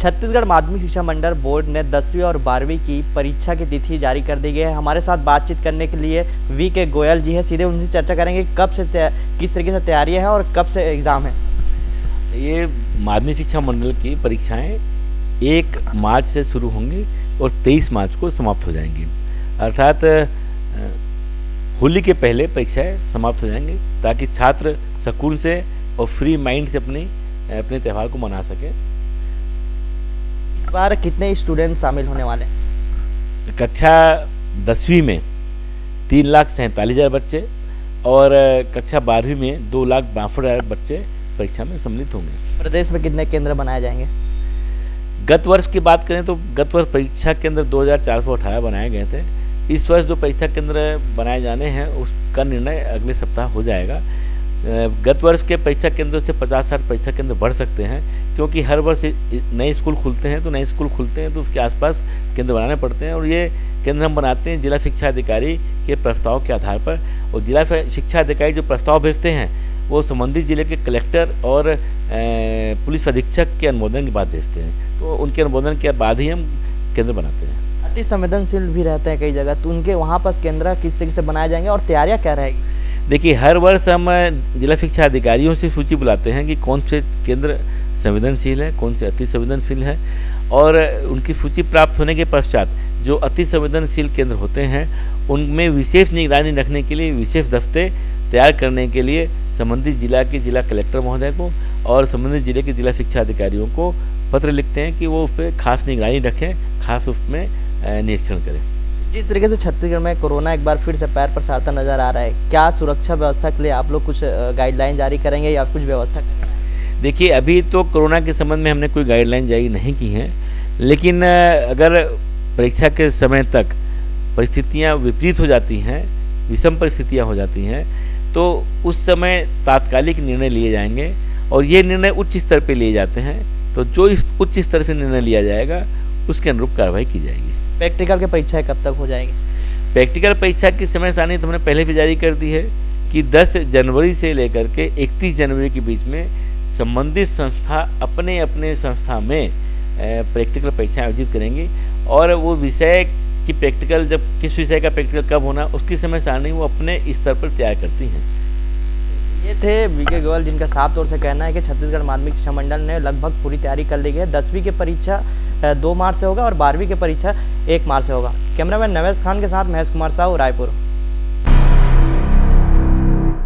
छत्तीसगढ़ माध्यमिक शिक्षा मंडल बोर्ड ने 10वीं और 12वीं की परीक्षा की तिथि जारी कर दी गई है। हमारे साथ बातचीत करने के लिए वी.के. गोयल जी है, सीधे उनसे चर्चा करेंगे कब से किस तरीके से तैयारी है और कब से एग्ज़ाम है। ये माध्यमिक शिक्षा मंडल की परीक्षाएं 1 मार्च से शुरू होंगी और 23 मार्च को समाप्त हो जाएंगी। अर्थात होली के पहले परीक्षाएं समाप्त हो जाएंगी ताकि छात्र सुकून से और फ्री माइंड से अपने त्यौहार को मना सकें। इस बार कितने स्टूडेंट शामिल होने वाले हैं? कक्षा 10वीं में 3,47,000 बच्चे और कक्षा 12वीं में 2,62,000 बच्चे परीक्षा में सम्मिलित होंगे। प्रदेश में कितने केंद्र बनाए जाएंगे? गत वर्ष की बात करें तो गत वर्ष परीक्षा केंद्र 2,418 बनाए गए थे। इस वर्ष जो परीक्षा केंद्र बनाए जाने हैं उसका निर्णय अगले सप्ताह हो जाएगा। गत वर्ष के परीक्षा केंद्रों से 50-60 परीक्षा केंद्र बढ़ सकते हैं, क्योंकि हर वर्ष नए स्कूल खुलते हैं तो उसके आसपास केंद्र बनाने पड़ते हैं और ये केंद्र हम बनाते हैं जिला शिक्षा अधिकारी के प्रस्ताव के आधार पर। और जिला शिक्षा अधिकारी जो प्रस्ताव भेजते हैं वो संबंधित जिले के कलेक्टर और पुलिस अधीक्षक के अनुमोदन के बाद भेजते हैं, तो उनके अनुमोदन के बाद ही हम केंद्र बनाते हैं। अति संवेदनशील भी रहते हैं कई जगह, तो उनके वहाँ पर केंद्र किस तरीके से बनाए जाएंगे और तैयारियाँ क्या रहेगी? देखिए, हर वर्ष हम जिला शिक्षा अधिकारियों से सूची बुलाते हैं कि कौन से केंद्र संवेदनशील है, कौन से अति संवेदनशील है, और उनकी सूची प्राप्त होने के पश्चात जो अति संवेदनशील केंद्र होते हैं उनमें विशेष निगरानी रखने के लिए विशेष दस्ते तैयार करने के लिए संबंधित जिला के जिला कलेक्टर महोदय को और संबंधित जिले के जिला शिक्षा अधिकारियों को पत्र लिखते हैं कि वो उस पर खास निगरानी रखें, खास उसमें निरीक्षण करें। जिस तरीके से छत्तीसगढ़ में कोरोना एक बार फिर से पैर पसारता नजर आ रहा है, क्या सुरक्षा व्यवस्था के लिए आप लोग कुछ गाइडलाइन जारी करेंगे या कुछ व्यवस्था करेंगे? देखिए, अभी तो कोरोना के संबंध में हमने कोई गाइडलाइन जारी नहीं की है, लेकिन अगर परीक्षा के समय तक परिस्थितियां विपरीत हो जाती हैं, विषम परिस्थितियां हो जाती हैं, तो उस समय तात्कालिक निर्णय लिए जाएंगे और ये निर्णय उच्च स्तर पर लिए जाते हैं। तो जो इस उच्च स्तर से निर्णय लिया जाएगा उसके अनुरूप कार्रवाई की जाएगी। प्रैक्टिकल की परीक्षाएं कब तक हो जाएगी? प्रैक्टिकल परीक्षा की समय सारणी तो हमने पहले भी जारी कर दी है कि 10 जनवरी से लेकर के 31 जनवरी के बीच में संबंधित संस्था अपने अपने संस्था में प्रैक्टिकल परीक्षाएं आयोजित करेंगी और वो विषय की प्रैक्टिकल, जब किस विषय का प्रैक्टिकल कब होना उसकी समय सारणी वो अपने स्तर पर तैयार करती हैं। ये थे वी.के. गोयल, जिनका साफ तौर से कहना है कि छत्तीसगढ़ माध्यमिक शिक्षा मंडल ने लगभग पूरी तैयारी कर ली है। 10वीं की परीक्षा 2 मार्च से होगा और 12वीं की परीक्षा 1 मार्च से होगा। कैमरामैन नवेश खान के साथ महेश कुमार साहू, रायपुर।